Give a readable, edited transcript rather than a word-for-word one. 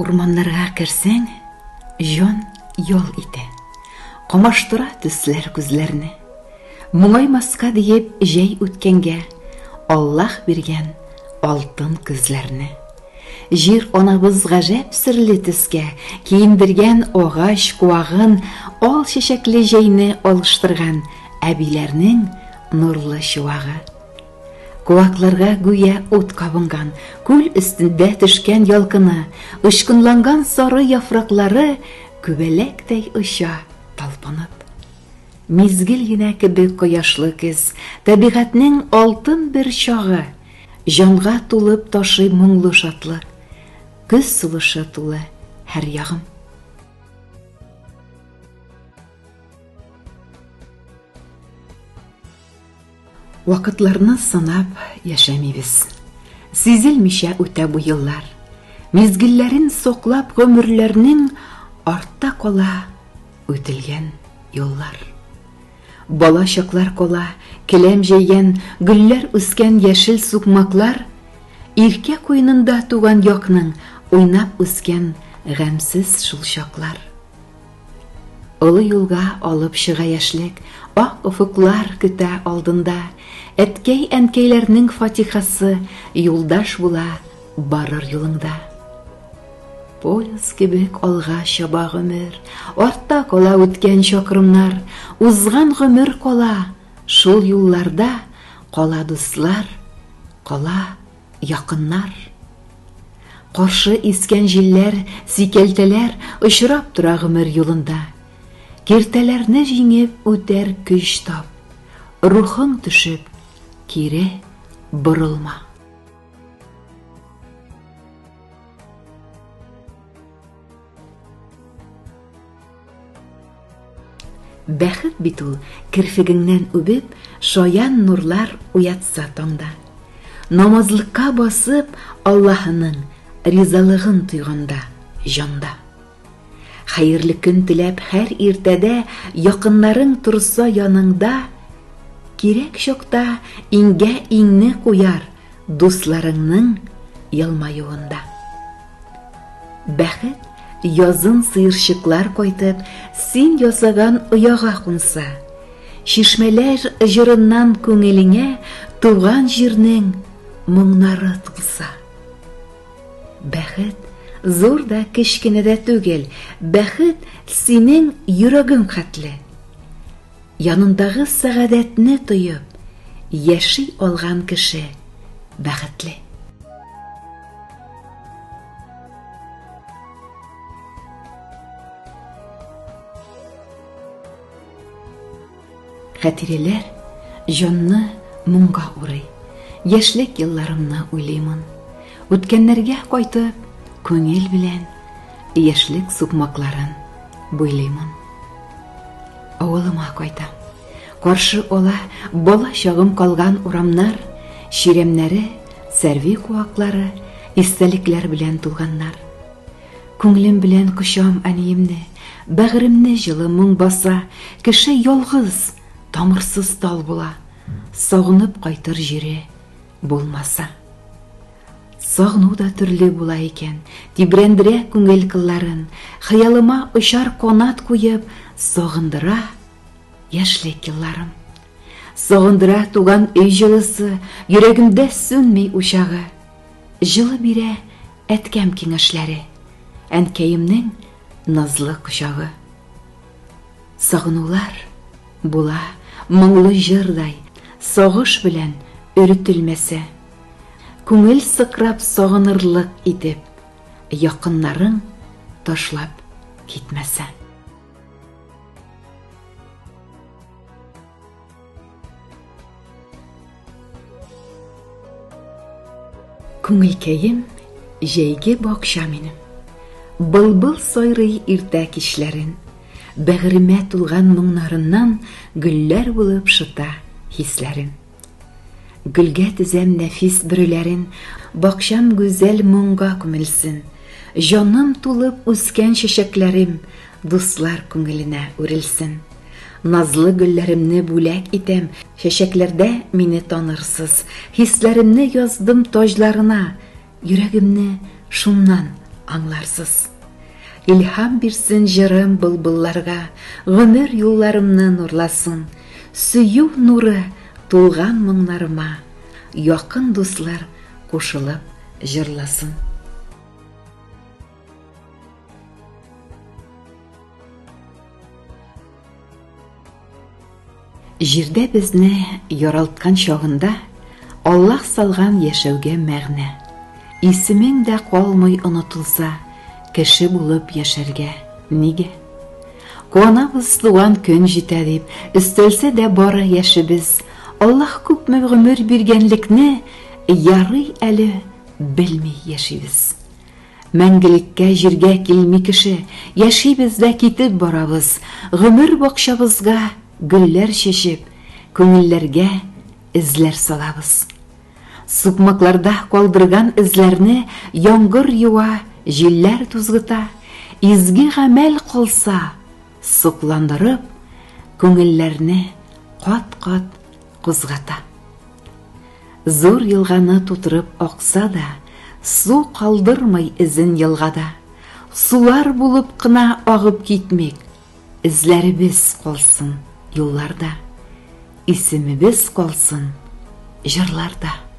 Урманнарга керсәң, жон йол ите. Комаштыра төсләр күзләрне. Моңаймаска диеп җәй үткәнгә, Аллаһ биргән алтын күзләрне. Җир анабыз гаҗәп серле төскә киендергән агач куагын, ал чәчәкле җәйне алыштырган әбиләрнең нурлы чуагы. Куакларга гүя ут кабынган, күл өстендә төшкән ялкыны, ышкынланган сары яфраклары күбәләктәй оча талпынып. Мизгел генә кебек кояшлы көз, табигатьнең алтын бер чагы, җанга тулып ташый моңлы шатлык, көз сулышы тулы һәр ягым. Вакытларны санап яшәмибез. Сизелмичә үтә бу еллар. Мизгелләрен соклап гомерләрнең артта кала үтелгән юллар. Бала чаклар кала, келәм җәйгән, гөлләр үскән яшел сукмаклар, иркә куенында туган якның уйнап үскән гамьсез шул чаклар. Олы юлга алып чыга яшьлек, ак офыклар көтә алдында, әткәй-әнкәйләрнең фатихасы юлдаш була барыр юлыңда. Пояс кебек алга чаба гомер, артта кала үткән чакрымнар, узган гомер кала, шул юлларда кала дуслар, кала якыннар. Каршы искән җилләр, сикәлтәләр очрап тора гомер юлында. Киртәләрне җиңеп үтәр көч тап, рухың төшеп, кире борылма. Бәхет бит ул, кирфегеңнән үбеп, шаян нурлар уятса таңда. Намазлыкка басып, Аллаһының ризалыгын тойганда, җанда. Хәерле көн теләп һәр иртәдә якыннарың турса яныңда, кирәк чакта иңгә иңне куяр дусларыңның елмаюында. Бәхет язын сыерчыклар кайтып, син ясаган ояга кунса, чишмәләр җырыннан күңелеңә туган җирнең моңнары тулса. Бәхет зур да кечкенә дә түгел, бәхет синең йөрәгең хәтле. Янындагы сәгадәтне тоеп, яши алган кеше бәхетле. Хәтирәләр җанны моңга урый, яшьлек елларымны уйлыймын. Үткәннәргә кайтып, күңел белән яшьлек сукмакларын буйлыймын. Авылыма кайтам. Каршы ала бала чагым калган урамнар, ширемнәре, сәрви куаклары, истәлекләр белән тулганнар. Күңелем белән кочам әниемне, бәгыремне җылы моң баса, кеше ялгыз, тамырсыз тал була, сагынып кайтыр җире булмаса. Сагыну да төрле була икән, тибрәндерә күңел кылларын, хыялыма очар канат куеп, сагындыра яшьлек елларым. Сагындыра туган өй җылысы, йөрәгемдә сүнми учагы. Җылы бирә әткәм киңәшләре, әнкәемнең назлы кочагы. Сагынулар була моңлы җырдай, сагыш белән өретелмәсә. Күңел сыкрап сагынырлык итеп, якыннарың ташлап китмәсә. Күңелкәем җәйге бакча минем. Былбыл сайрый иртә кичләрен, бәгыремә тулган моңнарыннан гөлләр булып шыта хисләрен. Гөлгә тезәм нәфис бөреләрен, бакчам гүзәл моңга күмелсен. Җаным тулып үскән чәчәкләрем дуслар күңеленә үрелсен. Назлы гөлләремне бүләк итәм, чәчәкләрдә мине танырсыз. Хисләремне яздым таҗларына, йөрәгемне шуннан аңларсыз. Илһам бирсен жырым былбылларга, гомер юлларымны нурласын. Сөю нуры тулган моңнарыма, якын дуслар кушылып жырласын. Җирдә безне яралткан чагында Аллаһ салган яшәүгә мәгънә. Исемең дә калмый онытылса, кеше булып яшәргә нигә? Куанабыз туган көн җитә дип, өстәлсә дә бары яшебез. Аллаһ күпме гомер биргәнлекне ярый әле белми яшибез. Мәңгелеккә җиргә килми кеше, яшибез дә китеп барабыз. Гомер бакчабызга гөлләр чәчеп, күңелләргә эзләр салабыз. Сукмакларда калдырган эзләрне яңгыр юа, җилләр тузгыта. Изге гамәл кылса, сукландырып, күңелләрне кат-кат кузгата. Зур елганы тутырып акса да, су калдырмый изен елгада. Сулар булып кына агып китмик, эзләребез калсын юлларда, исемебез калсын җырларда.